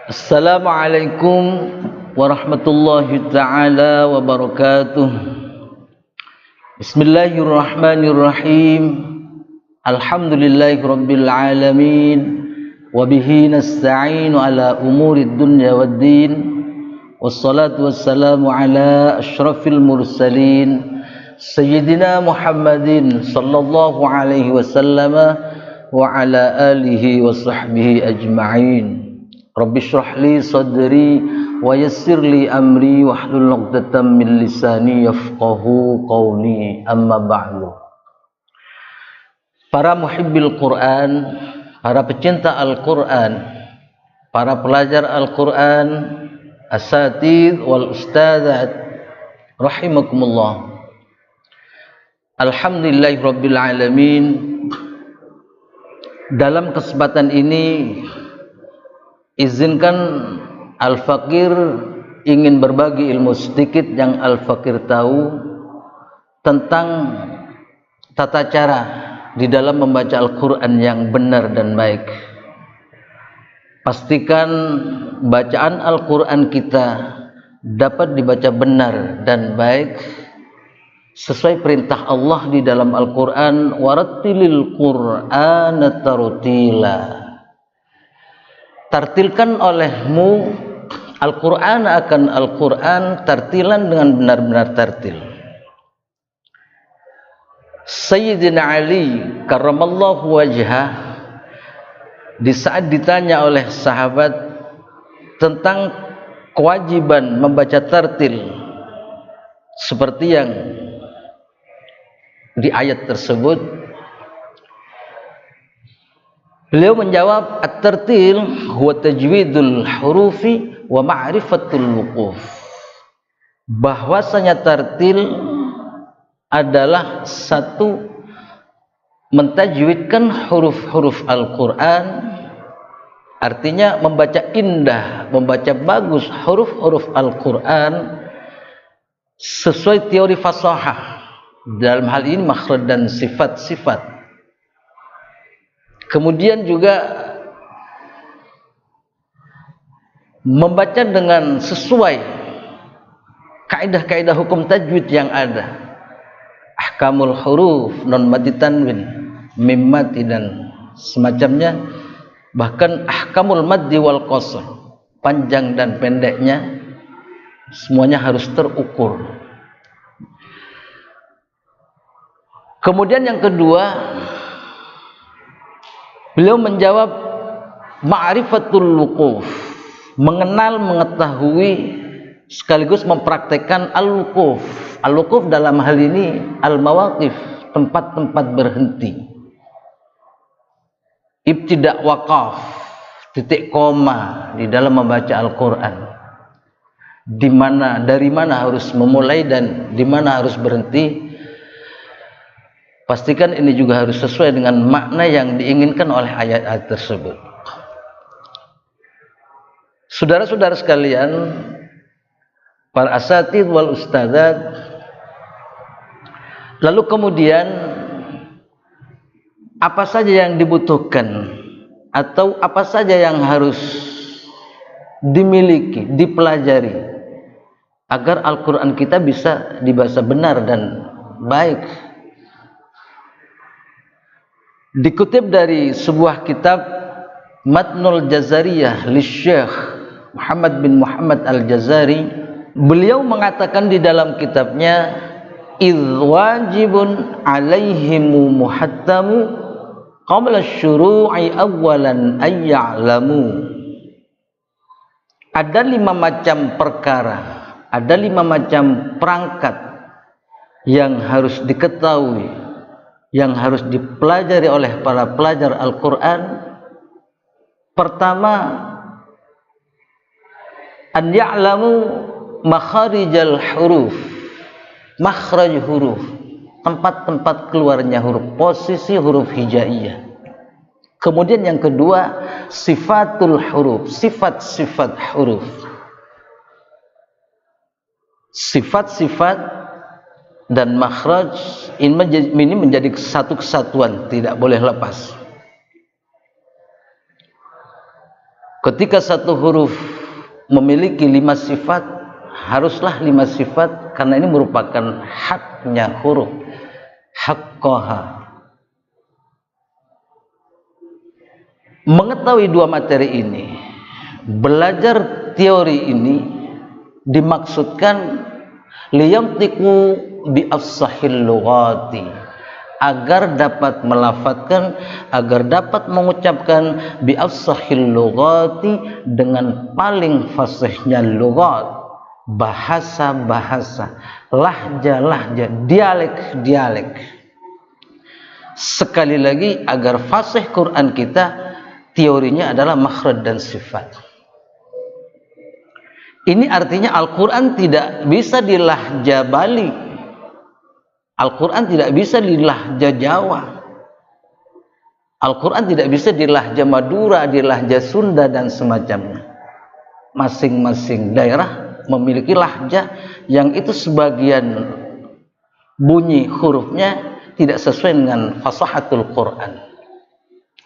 Assalamualaikum warahmatullahi taala wabarakatuh. Bismillahirrahmanirrahim. Alhamdulillahirabbil alamin wa bihi nasta'inu ala umurid dunya waddin. Wassalatu wassalamu ala asyrafil mursalin sayyidina Muhammadin sallallahu alaihi wasallam wa ala alihi wa sahbihi ajma'in. Rabbi shrah li sadri wa yassir li amri wahlul 'uqdatam min lisani yafqahu qawli, amma ba'du. Para muhibbil Quran, para pecinta Al-Quran, para pelajar Al-Quran, asatidz wal ustadzat rahimakumullah. Alhamdulillahirabbil alamin. Dalam kesempatan ini izinkan Al-Fakir ingin berbagi ilmu sedikit yang Al-Fakir tahu tentang tata cara di dalam membaca Al-Quran yang benar dan baik. Pastikan bacaan Al-Quran kita dapat dibaca benar dan baik sesuai perintah Allah di dalam Al-Quran, warattilil Qur'ana tartila. Tartilkan olehmu Al-Quran akan Al-Quran tartilan dengan benar-benar tartil. Sayyidina Ali karramallahu wajhah di saat ditanya oleh sahabat tentang kewajiban membaca tartil seperti yang di ayat tersebut, beliau menjawab, at-tartil huwa tajwidul hurufi wa ma'rifatul wuquf. Bahwasanya tartil adalah satu mentajwidkan huruf-huruf Al-Quran, artinya membaca indah, membaca bagus huruf-huruf Al-Quran sesuai teori fasahah, dalam hal ini makhraj dan sifat-sifat. Kemudian juga membaca dengan sesuai kaidah-kaidah hukum tajwid yang ada, ahkamul huruf, non mati tanwin, mim mati dan semacamnya, bahkan ahkamul maddi wal qasr, panjang dan pendeknya semuanya harus terukur. Kemudian yang kedua, beliau menjawab ma'rifatul wuquf, mengenal, mengetahui sekaligus mempraktekkan al-wuquf. Al-wuquf dalam hal ini al-mawaqif, tempat-tempat berhenti. Ibtida' waqaf, titik koma di dalam membaca Al-Quran. Dari mana harus memulai dan di mana harus berhenti. Pastikan ini juga harus sesuai dengan makna yang diinginkan oleh ayat-ayat tersebut. Saudara-saudara sekalian, para asatidz wal ustadzat, lalu kemudian apa saja yang dibutuhkan atau apa saja yang harus dimiliki, dipelajari agar Al-Quran kita bisa dibaca benar dan baik. Dikutip dari sebuah kitab Matnul Jazariyah li Syekh Muhammad bin Muhammad Al-Jazari, beliau mengatakan di dalam kitabnya, idz wajibun alaihimu muhattamu qabla syuru'i awwalan ay ya'lamu. Ada 5 macam perkara, ada 5 macam perangkat yang harus diketahui, yang harus dipelajari oleh para pelajar Al-Quran. Pertama, an ya'lamu makharijal huruf, makhraj huruf, tempat-tempat keluarnya huruf, posisi huruf hijaiyah. Kemudian yang kedua, sifatul huruf, sifat-sifat huruf, sifat-sifat dan makhraj ini menjadi satu kesatuan, tidak boleh lepas. Ketika satu huruf memiliki 5 sifat, haruslah 5 sifat, karena ini merupakan haknya huruf, haqqaha. Mengetahui 2 materi ini, belajar teori ini dimaksudkan liyantiqu bi afsahil lughati, agar dapat melafadzkan, agar dapat mengucapkan bi afsahil lughati, dengan paling fasihnya lughat, bahasa-bahasa, lahja-lahja, dialek-dialek. Sekali lagi, agar fasih Quran kita, teorinya adalah makhraj dan sifat. Ini artinya Al-Quran tidak bisa di lahja Bali, Al-Quran tidak bisa di lahja Jawa, Al-Quran tidak bisa di lahja Madura, di lahja Sunda dan semacamnya. Masing-masing daerah memiliki lahja yang itu sebagian bunyi hurufnya tidak sesuai dengan fasahatul Quran.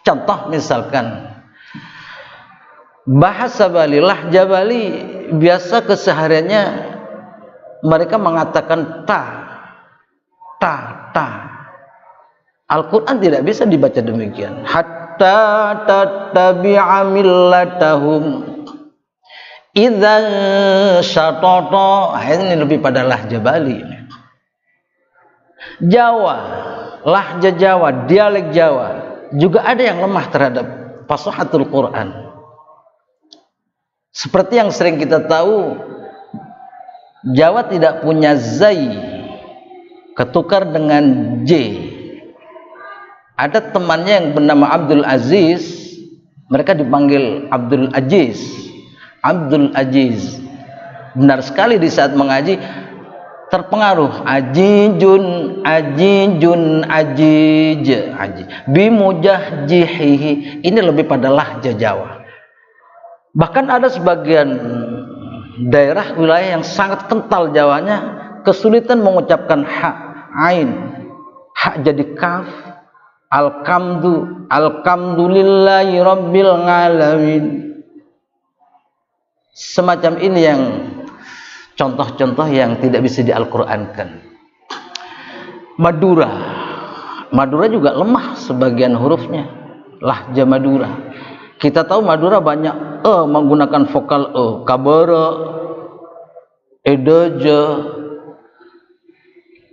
Contoh misalkan bahasa Bali, lahja Bali, biasa kesehariannya mereka mengatakan ta. Al-Quran tidak bisa dibaca demikian. Hatta tattabi'a millatahum idzan syatata. Ini lebih pada lahja Bali. Jawa, lahja Jawa, dialek Jawa juga ada yang lemah terhadap fasahatul Quran. Seperti yang sering kita tahu, Jawa tidak punya zai, ketukar dengan j. Ada temannya yang bernama Abdul Aziz, mereka dipanggil Abdul Aziz. Abdul Aziz benar sekali di saat mengaji terpengaruh ajijun bimujahjihihi. Ini lebih pada lahja Jawa. Bahkan ada sebagian daerah wilayah yang sangat kental Jawanya, kesulitan mengucapkan hak, ain, hak jadi kaf, alhamdulillahi rabbil alamin. Semacam ini yang contoh-contoh yang tidak bisa di-Al-Qur'ankan. Madura juga lemah sebagian hurufnya, lahja Madura. Kita tahu Madura banyak menggunakan vokal kabara, edojo,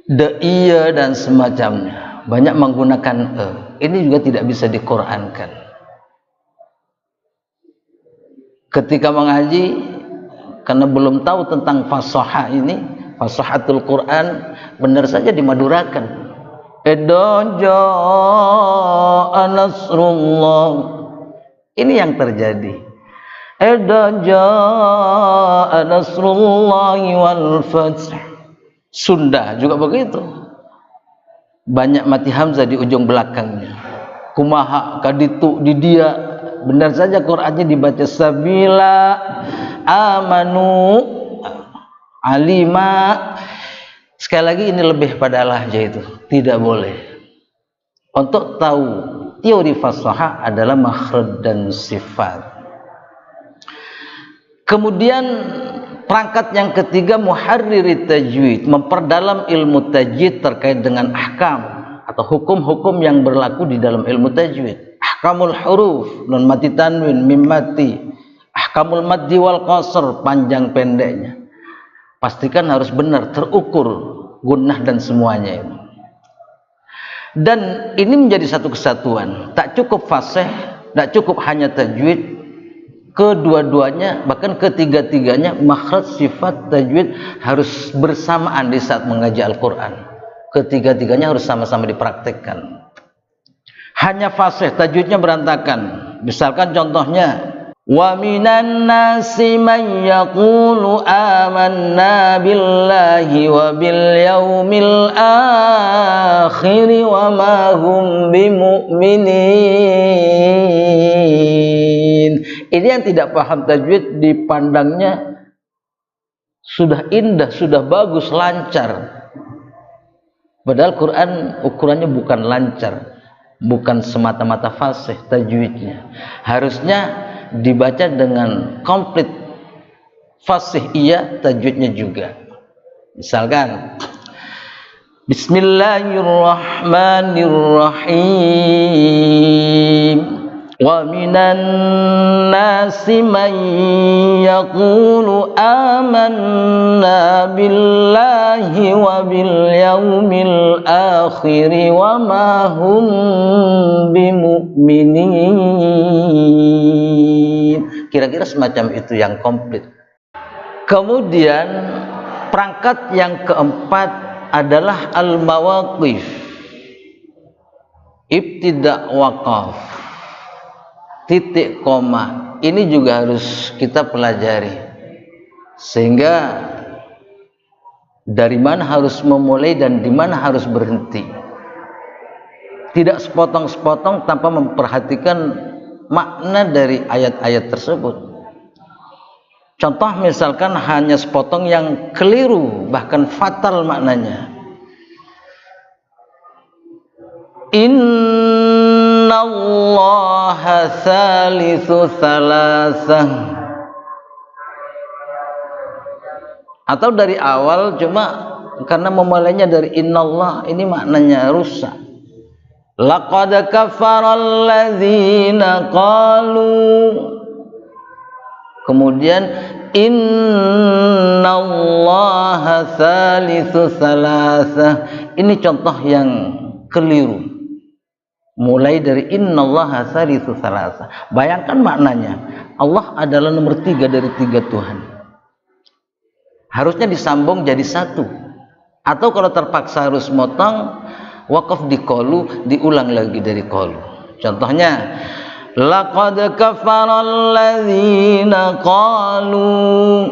deiya dan semacamnya. Banyak menggunakan Ini juga tidak bisa di-Qur'ankan. Ketika mengaji, karena belum tahu tentang fasahah ini, fasahatul Quran, benar saja dimadurakan. Edojo nasrullah. Ini yang terjadi. Edojo nasrullah wal fath. Sunda juga begitu. Banyak mati hamzah di ujung belakangnya. Kumaha kaditu di dia. Benar saja Qur'annya dibaca sabila amanu alima. Sekali lagi ini lebih pada lahja itu, tidak boleh. Untuk tahu teori fasahah adalah makhraj dan sifat. Kemudian perangkat yang ketiga, muharriri tajwid, memperdalam ilmu tajwid terkait dengan ahkam atau hukum-hukum yang berlaku di dalam ilmu tajwid. Ahkamul huruf, nun mati tanwin, mim mati, ahkamul maddi wal qasr, panjang pendeknya. Pastikan harus benar, terukur, gunnah dan semuanya ini. Dan ini menjadi satu kesatuan. Tak cukup fasih, tak cukup hanya tajwid. Kedua-duanya, bahkan ketiga-tiganya, makhraj, sifat, tajwid harus bersamaan di saat mengaji Al-Quran. Ketiga-tiganya harus sama-sama dipraktekkan. Hanya fasih, tajwidnya berantakan. Misalkan contohnya, wa minan nasi man yaqulu amanna billahi wa bil yaumil akhir wa ma hum bimu'minin. Ini yang tidak paham tajwid, dipandangnya sudah indah, sudah bagus, lancar. Padahal Quran ukurannya bukan lancar, bukan semata-mata fasih tajwidnya. Harusnya dibaca dengan komplit, fasih iya, tajwidnya juga. Misalkan Bismillahirrahmanirrahim. Wa minan nasi man yaqulu amanna billahi wa bil yaumil akhir wa ma hum bimu'minin. Kira-kira semacam itu yang komplit. Kemudian perangkat yang keempat adalah al-mawaqif, ibtida' waqaf, titik koma. Ini juga harus kita pelajari, sehingga dari mana harus memulai dan di mana harus berhenti. Tidak sepotong-sepotong tanpa memperhatikan makna dari ayat-ayat tersebut. Contoh misalkan hanya sepotong yang keliru, bahkan fatal maknanya. Innallaha thalithu thalathah. Atau dari awal cuma karena memulainya dari innallah, ini maknanya rusak. Laqad kafaral ladzina qalu. Kemudian innallaha thalithu thalathah. Ini contoh yang keliru. Mulai dari innallaha thalithu thalathah. Bayangkan maknanya, Allah adalah nomor 3 dari 3 Tuhan. Harusnya disambung jadi satu. Atau kalau terpaksa harus motong, waqaf di qalu, diulang lagi dari qalu. Contohnya, laqad kafaral ladzina qalu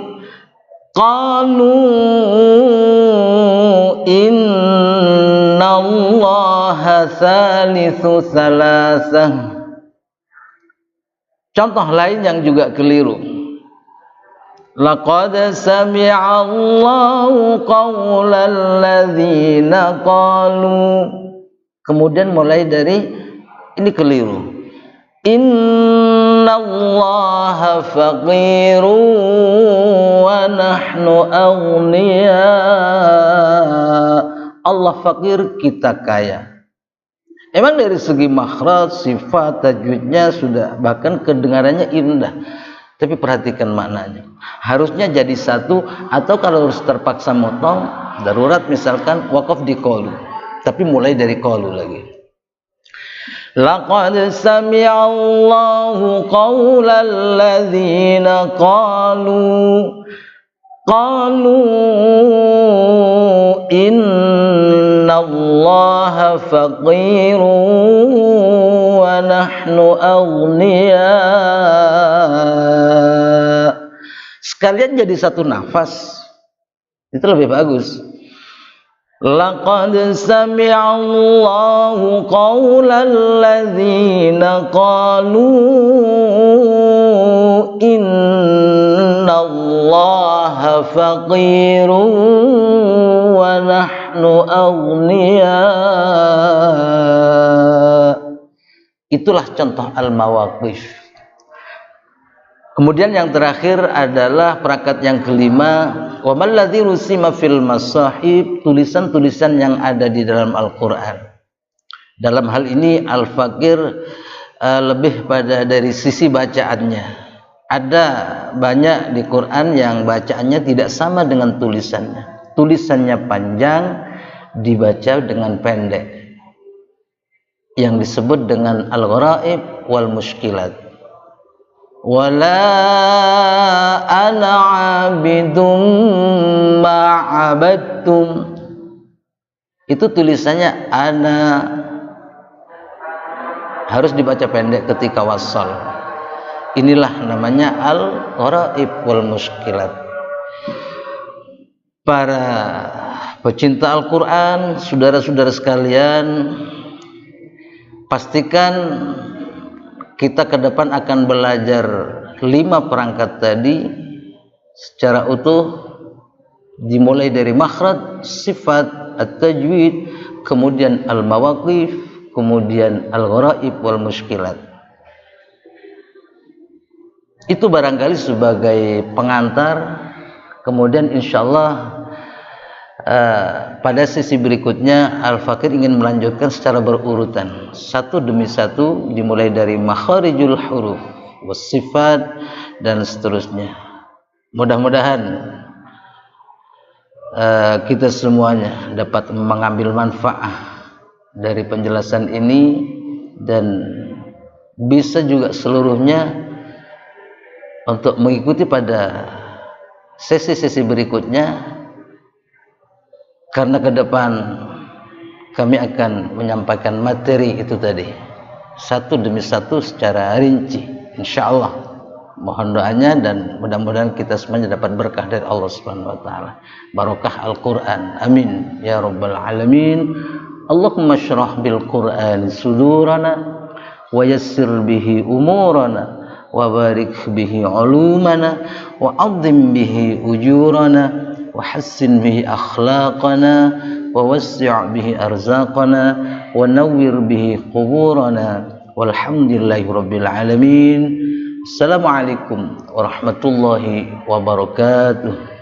innallaha thalithu thalathah. Contoh lain yang juga keliru, laqad sami'allahu qaulal ladzina qalu. Kemudian mulai dari ini keliru, innallaha faqiru wa nahnu aghniya. Allah fakir, kita kaya. Emang dari segi makhraj, sifat, tajwidnya sudah, bahkan kedengarannya indah. Tapi perhatikan maknanya. Harusnya jadi satu, atau kalau harus terpaksa motong, darurat misalkan waqaf di qalu, tapi mulai dari qalu lagi. Laqad sami'allahu qaulal ladzina qalu innallaha faqirun wa nahnu aghniya. Sekalian jadi satu nafas, itu lebih bagus. Laqad sami'allahu qaulal ladzina qalu innallaha faqirun wa nahnu aghniya. Itulah contoh al-mawaqif. Kemudian yang terakhir adalah perangkat yang kelima, wa man ladzi rusima fil masahib, tulisan-tulisan yang ada di dalam Al-Qur'an. Dalam hal ini al-faqir lebih pada dari sisi bacaannya. Ada banyak di Quran yang bacaannya tidak sama dengan tulisannya. Tulisannya panjang, dibaca dengan pendek, yang disebut dengan al-gharaib wal mushkilat. Wala ana 'abidum ma'abadtum. Itu tulisannya ana, harus dibaca pendek ketika wasal. Inilah namanya al-gharaib wal mushkilat. Para pecinta Al-Quran, saudara-saudara sekalian, pastikan kita ke depan akan belajar 5 perangkat tadi secara utuh, dimulai dari makhraj, sifat, at-tajwid, kemudian al-mawaqif, kemudian al-gharaib wal mushkilat. Itu barangkali sebagai pengantar. Kemudian insyaallah pada sesi berikutnya Al-Fakir ingin melanjutkan secara berurutan, satu demi satu, dimulai dari makharijul huruf, wasifat, dan seterusnya. Mudah-mudahan kita semuanya dapat mengambil manfaat dari penjelasan ini dan bisa juga seluruhnya untuk mengikuti pada sesi-sesi berikutnya, karena ke depan kami akan menyampaikan materi itu tadi satu demi satu secara rinci insyaallah. Mohon doanya dan mudah-mudahan kita semuanya dapat berkah dari Allah Subhanahu wa taala, barokah Al-Qur'an, amin ya rabbal alamin. Allahumma syrah bil Qur'an sudurana wa yassir bihi umurana wa barik bihi ulumana wa adzim bihi ujurana wa hassin bihi akhlaqana wa wassi' bihi arzaqana wa nawwir bihi quburana walhamdulillahi rabbil alamin. Assalamualaikum warahmatullahi wabarakatuh.